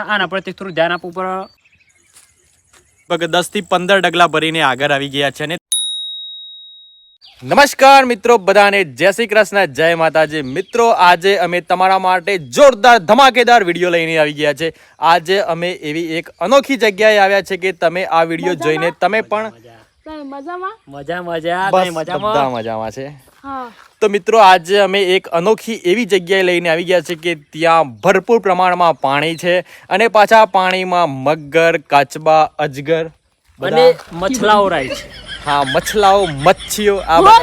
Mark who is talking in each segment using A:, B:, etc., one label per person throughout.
A: આના પર થોડું ધ્યાન આપવું પડે.
B: 10 થી 15 ડગલા ભરીને આગળ આવી ગયા છે. અને નમસ્કાર મિત્રો બધાને, જય શ્રી કૃષ્ણ, જય માતાજી. મિત્રો આજે અમે તમારા માટે જોરદાર ધમાકેદાર વિડીયો લઈને આવી ગયા છે. આજે અમે એવી એક અનોખી જગ્યાએ આવ્યા છે કે તમે આ વિડીયો જોઈને તમે પણ મજામાં છે. તો મિત્રો આજે અમે એક અનોખી એવી જગ્યાએ લઈને આવી ગયા છે કે ત્યાં ભરપૂર પ્રમાણમાં પાણી છે અને પાછા પાણીમાં મગર, કાચબા, અજગર
A: અને મછલાઓ રહે છે.
B: हाँ मछलाओ मच्छियों
A: 100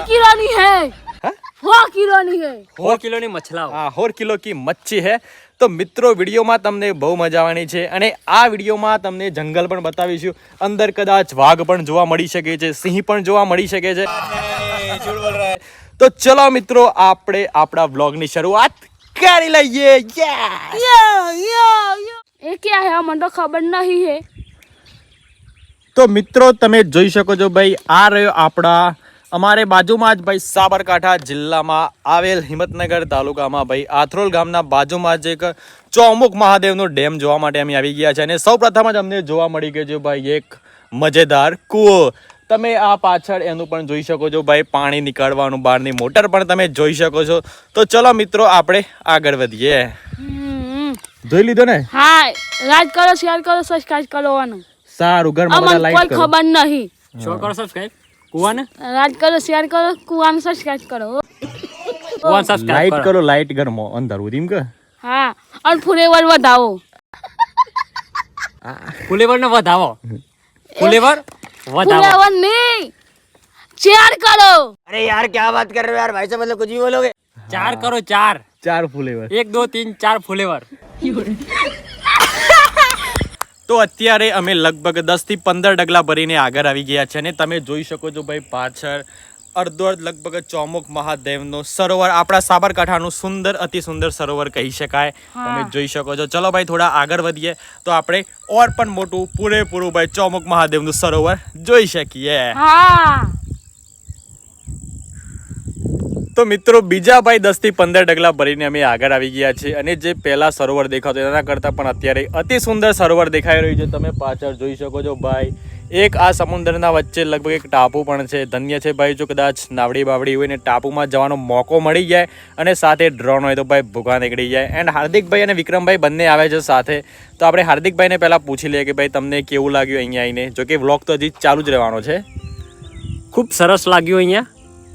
A: કિલોની મછલાઓ.
B: हाँ 100 किलो की मच्छी है. તો મિત્રો વિડીયોમાં તમને બહુ મજા આવવાની છે અને આ વિડીયોમાં તમને જંગલ પણ બતાવીશું. અંદર કદાચ વાઘ પણ જોવા મળી શકે છે, સિંહ પણ જોવા મળી શકે છે. તો ચલો મિત્રો આપણે આપણા વ્લોગની શરૂઆત કરી લઈએ.
C: ये क्या है मन तो खबर नहीं है.
B: તો મિત્રો તમે જોઈ શકો છો ભાઈ, આ રહ્યો આપણા અમારે બાજુમાં જ ભાઈ સાબરકાંઠા જિલ્લામાં આવેલ હિંમતનગર તાલુકામાં ભાઈ આથરોલ ગામના બાજુમાં જ એક ચોમુખ મહાદેવનો ડેમ જોવા માટે અમે આવી ગયા છે. અને સૌ પ્રથમ જ અમને જોવા મળી ગયો છે ભાઈ એક મજેદાર કૂવો. તમે આ પાછળ એનું પણ જોઈ શકો છો ભાઈ, પાણી નીકળવાનું બહારની મોટર પણ તમે જોઈ શકો છો. તો ચલો મિત્રો આપણે આગળ વધીએ. જોઈ લીધો ને?
C: हाँ लाइक करो, शेयर करो, सब्सक्राइब करो.
B: સારું, ઘરમાં બધા
C: कोई
B: લાઈક કરો.
C: खबर नहीं.
A: શો કરો સબસ્ક્રાઇબ કુવાને,
C: लाइक करो, शेयर करो, कुआं सब्सक्राइब करो.
A: કુવાને સબસ્ક્રાઇબ
B: લાઈટ
A: કરો.
B: કરો, લાઈટ ઘરમાં અંધારું રીમ કે
C: हाँ और फ्लेवर बताओ.
A: ફુલેવર ને વધાવો. ફુલેવર વધાવો.
C: फ्लेवर नहीं, शेयर करो.
D: अरे यार क्या बात कर रहे हो यार, भाई से मतलब कुछ भी बोलोगे.
A: 4 કરો 4.
B: 4 ફુલેવર.
A: 1 2 3 4 ફુલેવર.
B: તો અત્યારે અમે લગભગ 10 થી 15 ડગલા ભરીને આગળ આવી ગયા છે. અને તમે જોઈ શકો છો ભાઈ પાછળ અડધો લગભગ ચોમુખ મહાદેવનો સરોવર, આપણા સાબરકાંઠાનું સુંદર અતિ સુંદર સરોવર કહી શકાય. તમે જોઈ શકો છો. ચલો ભાઈ થોડા આગળ વધીએ તો આપણે ઓર પણ મોટું પૂરેપૂરું ભાઈ ચોમુખ મહાદેવનું સરોવર જોઈ શકીએ.
C: हाँ
B: તો મિત્રો બીજા ભાઈ 10 થી 15 ડગલા ભરીને અમે આગળ આવી ગયા છે. અને જે પહેલા સરોવર દેખાતો એના કરતાં પણ અત્યારે અતિ સુંદર સરોવર દેખાઈ રહ્યું છે. તમે પાછળ જોઈ શકો છો ભાઈ, એક આ સમુદ્રના વચ્ચે લગભગ એક ટાપુ પણ છે. ધન્ય છે ભાઈ જો કદાચ નાવડી બાવડી હોય ને ટાપુમાં જવાનો મોકો મળી જાય અને સાથે ડ્રોન હોય તો ભાઈ ભૂખા નીકળી જાય. એન્ડ હાર્દિકભાઈ અને વિક્રમભાઈ બંને આવે છે સાથે. તો આપણે હાર્દિકભાઈને પહેલાં પૂછી લઈએ કે ભાઈ તમને કેવું લાગ્યું અહીંયા આવીને. જો કે વ્લોગ તો હજી ચાલુ જ રહેવાનો છે.
A: ખૂબ સરસ લાગ્યું અહીંયા.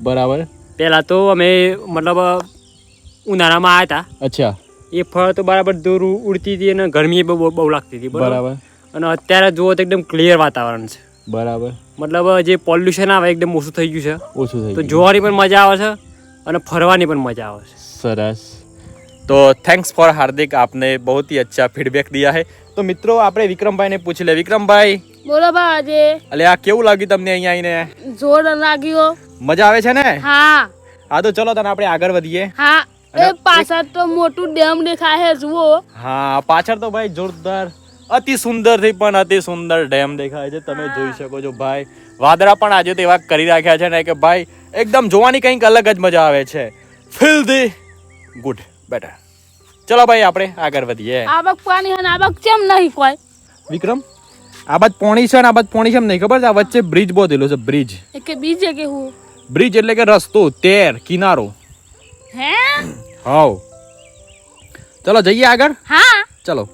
B: બરાબર.
A: પહેલા તો અમે મતલબ ઉનાળામાં આવ્યા હતા.
B: અચ્છા.
A: એ ફળ તો બરાબર દૂર ઉડતી હતી અને ગરમી બહુ લાગતી હતી.
B: બરાબર.
A: અને અત્યારે જુઓ તો એકદમ ક્લિયર વાતાવરણ છે.
B: બરાબર.
A: મતલબ જે પોલ્યુશન આવે એકદમ ઓછું થઈ ગયું છે.
B: ઓછું થઈ
A: તો જોવાની પણ મજા આવે છે અને ફરવાની પણ મજા આવે છે.
B: સરસ. તો થેન્ક્સ ફॉर हार्दिक, आपने बहुत ही अच्छा फीडबैक दिया है. તો મિત્રો આપણે વિક્રમભાઈને પૂછી લે. વિક્રમભાઈ
C: बोलो बाजे.
B: અલે આ કેવું લાગ્યું તમને અહીંયા આવીને?
C: जोर लागियो.
B: મજા આવે છે ને?
C: हाँ
B: હા તો ચલો તને આપણે આગળ વધીએ.
C: हाँ ए पासा तो मोटू डैम देखा है जुओ.
B: હા પાછળ તો ભાઈ જોરદાર અતિ સુંદર થી પણ અતિ સુંદર ડેમ દેખાય છે. તમે જોઈ શકો છો ભાઈ, વાદળા પણ આજે તો એવા કરી રાખ્યા છે ને કે ભાઈ એકદમ જોવાની કંઈક અલગ જ મજા આવે છે. Feel the good better. ચલો ભાઈ આપણે આગળ વધીએ.
C: आवक पानी है आवक चम नहीं कोई.
B: વિક્રમ આ બાદ પોણી છે ને આ બાદ પોણી છે એમ નહીં ખબર છે? આ વચ્ચે બ્રિજ બોધેલો છે. બ્રિજ,
C: एक बीच है के हूँ
B: બ્રિજ એટલે કે રસ્તો, તેર, કિનારો.
C: हैं.
B: હાવ ચલો જઈએ આગળ.
C: हाँ
B: ચલો.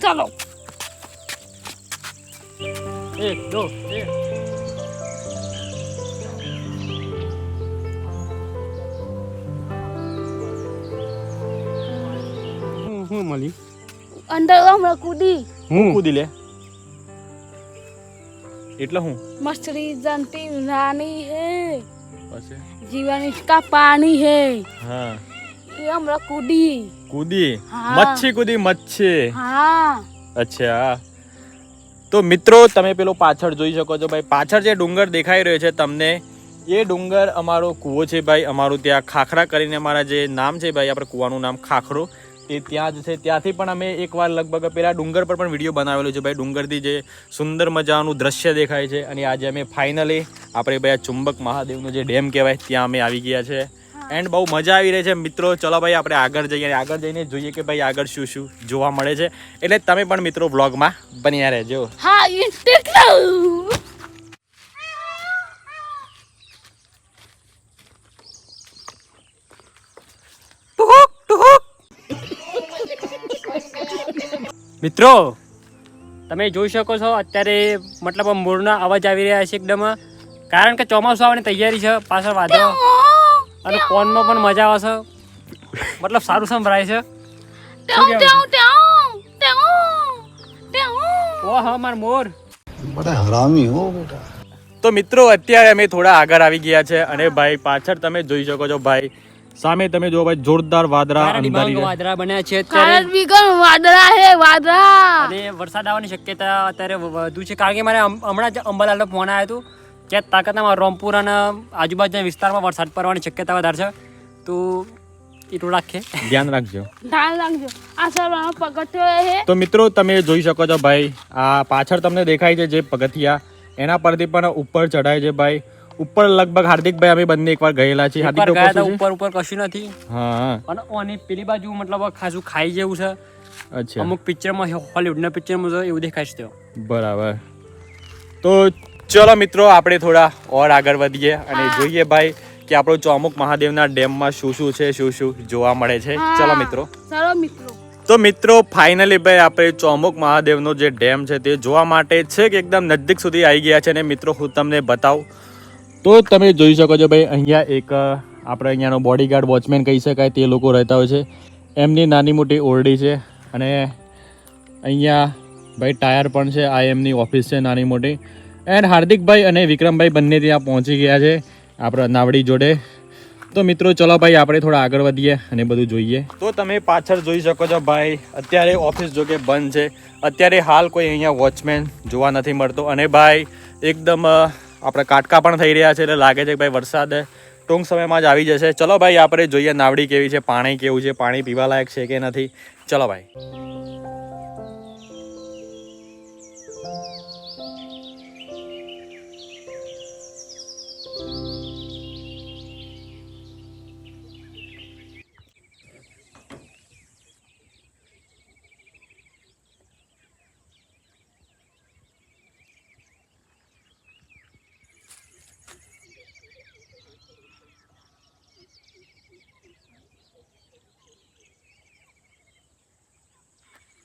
C: चलो.
A: 1 2 3. હું મળી
C: अंदर हमरा कूदी.
B: હું કૂદી લે એટલે હું
C: मछली जनती रानी है,
B: પછી
C: जीवन इसका पानी है.
B: હા
C: ये हमरा कूदी.
B: કૂદી.
C: હા.
B: મચ્છી કૂદી, મચ્છી.
C: हाँ
B: અચ્છા. તો મિત્રો તમે પેલો પાછળ જોઈ શકો છો ભાઈ, પાછળ જે ડુંગર દેખાઈ રહ્યો છે તમને, એ ડુંગર અમારો કૂવો છે ભાઈ. અમારું ત્યાં ખાખરા કરીને અમારા જે નામ છે ભાઈ, આપણે કૂવાનું નામ ખાખરો, તે ત્યાં જ છે. ત્યાંથી પણ અમે એકવાર લગભગ પેલા ડુંગર પર પણ વિડીયો બનાવેલો છે ભાઈ. ડુંગરથી જે સુંદર મજાનું દ્રશ્ય દેખાય છે. અને આજે અમે ફાઇનલી આપણે ભાઈ આ ચુંબક મહાદેવનો જે ડેમ કહેવાય ત્યાં અમે આવી ગયા છે. એન્ડ બહુ મજા આવી રહી છે મિત્રો. ચલો ભાઈ આપણે આગળ જઈએ, આગળ જઈને જોઈએ કે ભાઈ આગળ શું શું જોવા મળે છે. એટલે તમે પણ મિત્રો વ્લોગમાં બન્યા રહેજો.
C: હા ઇન્સ્ટાગ્રામ
A: મિત્રો તમે જોઈ શકો છો અત્યારે મતલબ મોરના અવાજ આવી રહ્યા છે એકદમ, કારણ કે ચોમાસું આવવાની તૈયારી છે, પાછળ વાદળો અને ફોનમાં પણ મજા આવે છે, મતલબ સારું સંભળાય છે. શું કહેવું? ઓહો માર મોર.
E: बड़ा हरामी हो बेटा.
B: તો મિત્રો અત્યારે અમે થોડા આગળ આવી ગયા છે અને ભાઈ પાછળ તમે જોઈ શકો છો ભાઈ, સામે તમે જો ભાઈ જોરદાર વાદળા અંધારી
A: વાદળા બન્યા છે
C: કારણ
A: અત્યારે
C: બીગન વાદળા હે વાદળા
A: અને વરસાદ આવવાની શક્યતા અત્યારે વધુ છે, કારણ કે મારે હમણાં જ અંબાલાલનો ફોન આવ્યો હતો કે તાકાતમાં રોમપુર અને આજુબાજુના વિસ્તારમાં વરસાદ પડવાની શક્યતા વધારે છે, તો એટલું રાખીએ,
B: ધ્યાન રાખજો.
C: ધ્યાન રાખજો. આ સર પગથિયો હે.
B: તો મિત્રો તમે જોઈ શકો છો ભાઈ, આ પાછળ તમને દેખાય છે જે પગથિયા, એના પરથી પણ ઉપર ચઢાય છે ભાઈ. ઉપર લગભગ હાર્દિકભાઈ અમે બંને એકવાર ગયેલા છીએ.
A: ઉપર ગયા હતા, ઉપર ઉપર કશું નથી.
B: હા
A: અને ઓની પેલી બાજુ મતલબ ખાસું ખાઈ જેવું છે.
B: અચ્છા
A: અમુક પિક્ચરમાં હોલિવૂડના પિક્ચરમાં તો એવું દેખાય છે.
B: બરાબર. તો ચલો મિત્રો આપણે થોડા ઓર આગળ વધીએ અને જોઈએ ભાઈ કે આપણો ચોમુક મહાદેવના ડેમમાં શું શું છે, શું શું જોવા મળે છે. ચલો મિત્રો.
C: ચલો મિત્રો.
B: તો મિત્રો ફાઇનલી ભાઈ આપણે ચોમુક મહાદેવનો જે ડેમ છે તે જોવા માટે છે કે એકદમ નજીક સુધી આવી ગયા છે. અને મિત્રો હું તમને બતાવું તો તમે જોઈ શકો છો ભાઈ, અહીંયા એક આપણે અહીંયાનો બોડીગાર્ડ વોચમેન કહી શકાય તે લોકો રહેતા હોય છે. એમની નાની મોટી ઓરડી છે અને અહીંયા ભાઈ ટાયર પણ છે. આ એમની ઓફિસ છે નાની મોટી. એન્ડ હાર્દિકભાઈ અને વિક્રમભાઈ બંને ત્યાં પહોંચી ગયા છે આપણા નાવડી જોડે. તો મિત્રો ચલો ભાઈ આપણે થોડા આગળ વધીએ અને બધું જોઈએ. તો તમે પાછળ જોઈ શકો છો ભાઈ, અત્યારે ઓફિસ જો કે બંધ છે. અત્યારે હાલ કોઈ અહીંયા વોચમેન જોવા નથી મળતો. અને ભાઈ એકદમ આપણે કાટકા પણ થઈ રહ્યા છે, એટલે લાગે છે કે ભાઈ વરસાદ ટૂંક સમયમાં જ આવી જશે. ચલો ભાઈ આપણે જોઈએ નાવડી કેવી છે, પાણી કેવું છે, પાણી પીવા લાયક છે કે નથી. ચલો ભાઈ.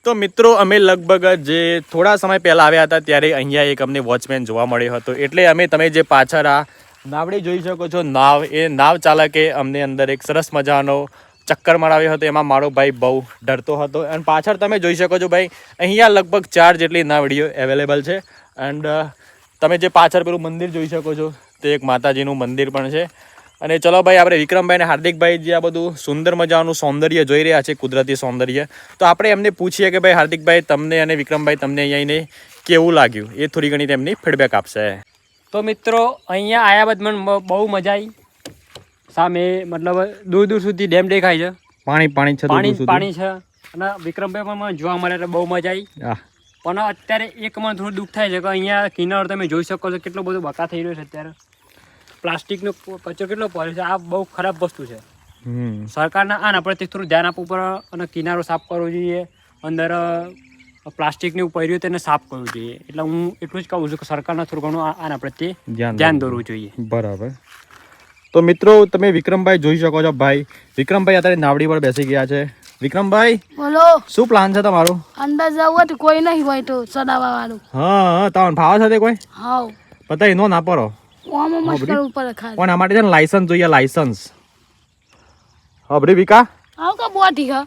B: તો મિત્રો અમે લગભગ જે થોડા સમય પહેલાં આવ્યા હતા ત્યારે અહીંયા એક અમને વોચમેન જોવા મળ્યો હતો. એટલે અમે તમે જે પાછળ આ નાવડી જોઈ શકો છો નાવ, એ નાવ ચાલકે અમને અંદર એક સરસ મજાનો ચક્કર મરાવ્યો હતો. એમાં મારો ભાઈ બહુ ડરતો હતો. અને પાછળ તમે જોઈ શકો છો ભાઈ, અહીંયા લગભગ 4 જેટલી નાવડીઓ અવેલેબલ છે. એન્ડ તમે જે પાછળ પેલું મંદિર જોઈ શકો છો તે એક માતાજીનું મંદિર પણ છે. અને ચલો ભાઈ આપણે વિક્રમભાઈ અને હાર્દિકભાઈ જે આ બધું સુંદર મજાનું સૌંદર્ય જોઈ રહ્યા છે, કુદરતી સૌંદર્ય, તો આપણે એમને પૂછીએ કે ભાઈ હાર્દિકભાઈ તમને અને વિક્રમભાઈ તમને અહીંયા કેવું લાગ્યું, એ થોડી ઘણી તેમની ફીડબેક આપશે.
A: તો મિત્રો અહીંયા આવ્યા બાદ મને બહુ મજા આવી. સામે મતલબ દૂર દૂર સુધી ડેમ દેખાય છે,
B: પાણી છે,
A: પાણી છે. અને વિક્રમભાઈ પણ મને જોવા મળે એટલે બહુ મજા આવી. પણ અત્યારે એક મને થોડું દુઃખ થાય છે કે અહીંયા કિનારો તમે જોઈ શકો છો કેટલો બધો બકા થઈ રહ્યો છે. અત્યારે પ્લાસ્ટિકનો કચરો કેટલો પડે છે. આ બહુ ખરાબ વસ્તુ છે. સરકારના આના પ્રત્યે થોડું ધ્યાન આપવું પડે અને કિનારો સાફ કરવો જોઈએ. અંદર પ્લાસ્ટિકનું પહેર્યું તેને સાફ કરવું જોઈએ. એટલે હું એટલું જ કહું છું કે સરકારને થોડું ઘણું આના પ્રત્યે ધ્યાન દોરવું જોઈએ.
B: બરાબર. તો મિત્રો તમે વિક્રમભાઈ જોઈ શકો છો ભાઈ, વિક્રમભાઈ અત્યારે નાવડી પર બેસી ગયા છે. વિક્રમભાઈ
C: બોલો,
B: શું પ્લાન છે તમારો?
C: અંદર જવું તો કોઈ નહીં હોય તો સડાવવા વાળું.
B: હા તમને ભાવ છે કોઈ?
C: હાવ
B: પતા નો ના પડો.
C: ઓમાં મસ્ત કરવું પડે ખાલી.
B: પણ અમારે છે ને લાયસન્સ જોઈએ, લાયસન્સ. હબરી વિકા
C: આવ કે બોટી હા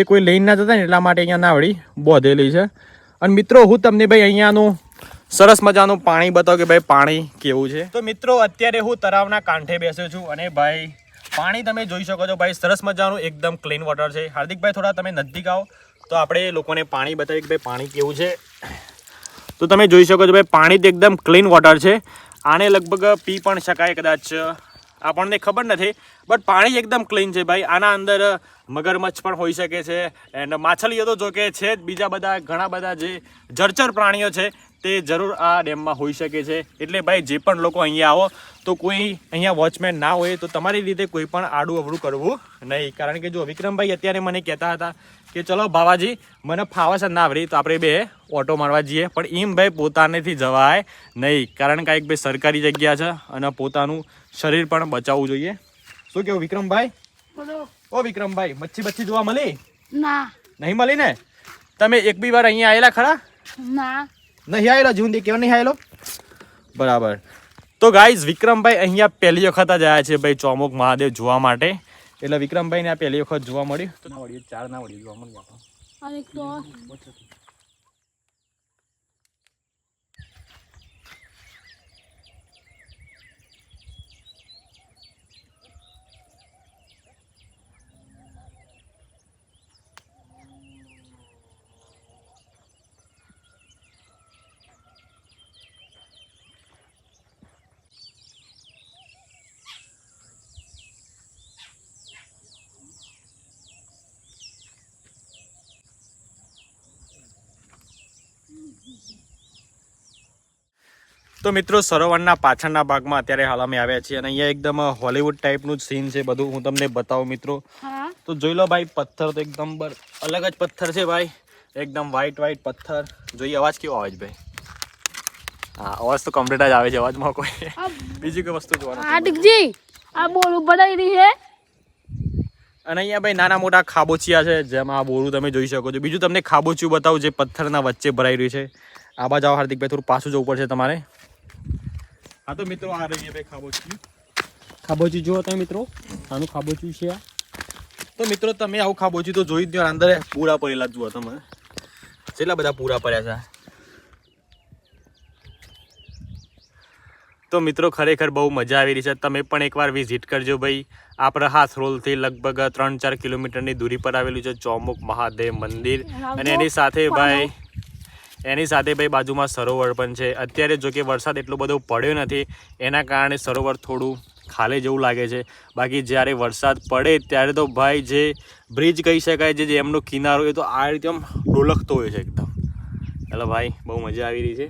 B: એ કોઈ લઈને ના જતા ને એટલા માટે અહીંયા નાવડી બોધેલી છે. અને મિત્રો હું તમને ભાઈ અહીંયાનું સરસ મજાનું પાણી બતાવું કે ભાઈ પાણી કેવું છે. તો મિત્રો અત્યારે હું તળાવના કાંઠે બેસ્યો છું અને ભાઈ પાણી તમે જોઈ શકો છો ભાઈ, સરસ મજાનું એકદમ ક્લીન વોટર છે. હાર્દિકભાઈ થોડા તમે નજીક આવો તો આપણે લોકોને પાણી બતાવીએ કે ભાઈ પાણી કેવું છે. તો તમે જોઈ શકો છો ભાઈ પાણી તો એકદમ ક્લીન વોટર છે. આને લગભગ પી પણ શકાય કદાચ. આપણને ખબર નથી, બટ પાણી એકદમ ક્લીન છે ભાઈ. આના અંદર મગરમચ્છ પણ હોઈ શકે છે, એન્ડ માછલીઓ તો જો કે છે જ, બીજા બધા ઘણા બધા જે જળચર પ્રાણીઓ છે તે જરૂર આ ડેમમાં હોઈ શકે છે. એટલે ભાઈ જે પણ લોકો અહીંયા આવો તો કોઈ અહીંયા વોચમેન ના હોય તો તમારી રીતે કોઈ પણ આડું અવળું કરવું નહીં. કારણ કે જો વિક્રમભાઈ અત્યારે મને કહેતા હતા કે ચલો બાવાજી મને ફાવસ ના આવડી તો આપણે બે ઓટો મારવા જઈએ, પણ એમ ભાઈ પોતાનેથી જવાય નહીં. કારણ કે એક ભાઈ સરકારી જગ્યા છે અને પોતાનું શરીર પણ બચાવવું જોઈએ. શું કેવું વિક્રમભાઈ? ઓ વિક્રમભાઈ, મચ્છી જોવા મળી?
C: ના
B: નહીં મળી ને? તમે એક બી વાર અહીંયા આવેલા ખરા?
C: ના
B: નહીં આવેલો? જીવન કેવો નહીં આવેલો? બરાબર. તો ગાઈઝ વિક્રમભાઈ અહીંયા પહેલી વખત જ આવ્યા છે ભાઈ ચોમુક મહાદેવ જોવા માટે. એટલે વિક્રમભાઈને આ પહેલી વખત જોવા મળ્યું. તો ના વળી 4 ના વળી જોવા મળ્યું.
C: અને તો
B: તો મિત્રો સરોવરના પાછળના ભાગમાં અત્યારે હાલ અમે આવ્યા છીએ અને અહીંયા એકદમ હોલીવુડ ટાઈપનું જ સીન છે બધું. હું તમને બતાવું મિત્રો.
C: હા
B: તો જોઈ લો ભાઈ, પથ્થર તો એકદમ અલગ જ પથ્થર છે ભાઈ, એકદમ વ્હાઈટ પથ્થર. જોઈએ અવાજ કેવો આવે છે ભાઈ? હા, અવાજ તો કમ્પ્લીટ જ આવે છે, અવાજમાં કોઈ બીજી કોઈ વસ્તુ જોવાનું.
C: આદિકજી આ બોલ બધાઈ રહી છે.
B: અને અહીંયા ભાઈ નાના મોટા ખાબોચિયા છે જેમાં આ બોરું તમે જોઈ શકો છો. બીજું તમને ખાબોચિયું બતાવું જે પથ્થરના વચ્ચે ભરાઈ રહ્યું છે. આ બાજુ આવો હાર્દિકભાઈ, થોડું પાછું જવું પડશે તમારે. હા તો મિત્રો આ રહી ભાઈ
A: ખાબોચી જુઓ તમે મિત્રો, આનું ખાબોચી છે.
B: તો મિત્રો તમે આવું ખાબોચી તો જોઈ જ દો. અંદર પૂરા પડેલા જુઓ તમે, કેટલા બધા પૂરા પડ્યા છે. તો મિત્રો ખરેખર બહુ મજા આવી રહી છે. તમે પણ એકવાર વિઝિટ કરજો ભાઈ. આપણા હાથરોલથી લગભગ 3-4 કિલોમીટરની દૂરી પર આવેલું છે ચોમુક મહાદેવ મંદિર. અને એની સાથે ભાઈ બાજુમાં સરોવર પણ છે. અત્યારે જો કે વરસાદ એટલો બધો પડ્યો નથી, એના કારણે સરોવર થોડું ખાલી જેવું લાગે છે. બાકી જ્યારે વરસાદ પડે ત્યારે તો ભાઈ જે બ્રિજ કહી શકાય, જે એમનો કિનારો એ તો આ રીતે આમ ડોલકતો હોય છે એકદમ. એટલે ભાઈ બહુ મજા આવી રહી છે.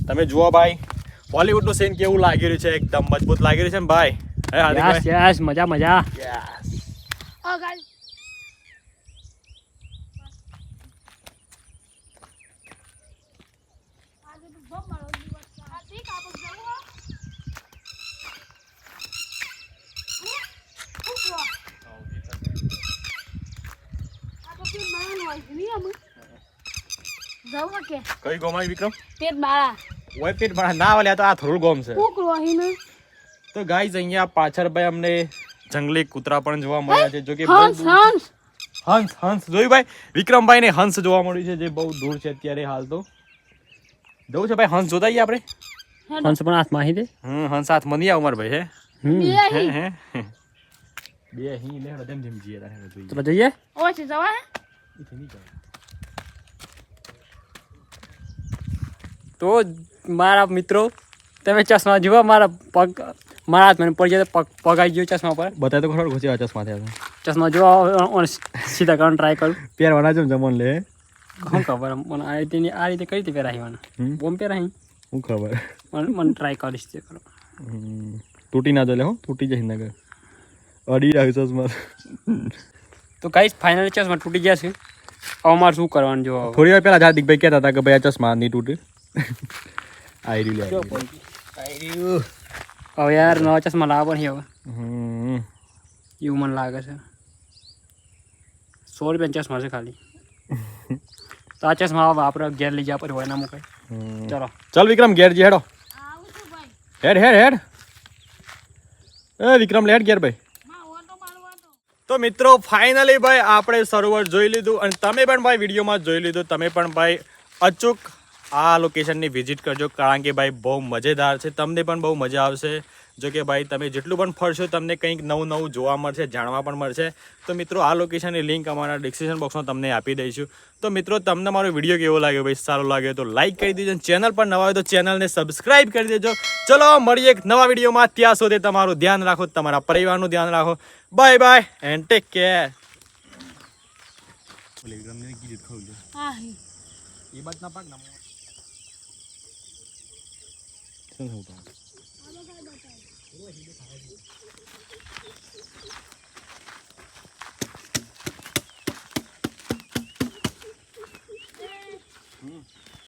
B: તમે જુઓ ભાઈ, બોલિવૂડનું સીન કેવું લાગી રહ્યું છે, એકદમ મજબૂત લાગી રહ્યું છે ને ભાઈ.
A: યસ મજા.
C: ઓ ગાઈસ આજે તો બહુ મારો દિવસ છે. આ ઠીક આપણે જવું આ તો પી માન હોય નહીં અમે જવું કે
B: કઈ ગોમાઈ વિક્રમ?
C: પેટ બાળા
B: ઓય પેટ બણા ના વાલ્યા તો આ થોડું ગોમ છે.
C: કુક રોહીને
B: તો ગાઈઝ અહીંયા પાછળ ભાઈ અમને જંગલી કૂતરા પણ જોવા મળ્યા છે. જો કે હંસ જોયું ભાઈ, વિક્રમભાઈ ને હંસ જોવા મળ્યું છે જે બહુ દૂર છે અત્યારે હાલ. તો જવું છે ભાઈ, હંસ જોતા આવીએ આપણે.
A: હંસ પણ હાથમાં આવી દે.
B: હંસ હાથમાં નહીં આવે ભાઈ. હે બે અહીં લે બધેમ જેમ જીએ તારે જોઈએ.
A: ચલો જઈએ.
C: ઓછી જવા
A: તો મારા મિત્રો તમે ચશ્મા જુઓ, મારા હાથમાં પડી જાય તો પગ આવી ગયો ચશ્મા પર.
B: બતાય તો ખરો ઘોસી ચશ્મા થયા.
A: ચશ્મા જોવા સીધા કરવાનું ટ્રાય કરું.
B: પહેરવાના છે જમણ લે.
A: શું ખબર મને આ રીતે કઈ રીતે પહેરાવી બોમ પહેરાવી
B: હું ખબર
A: મને ટ્રાય કરીશ તે કરો.
B: તૂટી ના જલે હો, તૂટી જાય નગર અડી રહ્યું ચશ્મા.
A: તો ગાઈસ ફાઇનલ ચશ્મા તૂટી ગયા છે. હવે મારે શું કરવાનું જો?
B: થોડી વાર પહેલા હાર્દિકભાઈ કહેતા હતા કે ભાઈ આ ચશ્મા નહીં તૂટે. આઈ રહ્યું
A: હવે યાર નવા ચશ્મા લાવવા પડે હવે. એવું મને લાગે છે. 100 રૂપિયા ચશ્મા છે ખાલી. તો આ ચશ્મા હવે આપણે ઘેર લઈ જવા પડે હોય ના મુકાય. ચલો
B: ચાલ વિક્રમ ઘેર જી હેડો. હેડ એ વિક્રમ લે હેડ ઘેર ભાઈ. તો મિત્રો ફાઇનલી ભાઈ આપણે સરોવર જોઈ લીધું અને તમે પણ ભાઈ વિડીયોમાં જોઈ લીધું. તમે પણ ભાઈ અચૂક આ લોકેશનની વિઝિટ કરજો કારણ કે ભાઈ બહુ મજેદાર છે. તમને પણ બહુ મજા આવશે. જો કે ભાઈ તમે જેટલું પણ ફરશો તમને કંઈક નવું જોવા મળશે, જાણવા પણ મળશે. તો મિત્રો આ લોકેશનની લિંક અમારા ડિસ્ક્રિપ્શન બોક્સમાં તમને આપી દઈશું. તો મિત્રો તમને મારો વિડીયો કેવો લાગ્યો ભાઈ, સારો લાગ્યો તો લાઈક કરી દેજો, ચેનલ પર નવા હોય તો ચેનલને સબસ્ક્રાઇબ કરી દેજો. ચલો મળીએ એક નવા વિડીયોમાં. ત્યાં સુધી તમારું ધ્યાન રાખો, તમારા પરિવારનું ધ્યાન રાખો. Bye bye and take care.
C: હા હે
B: એ બાદ ના પાક ના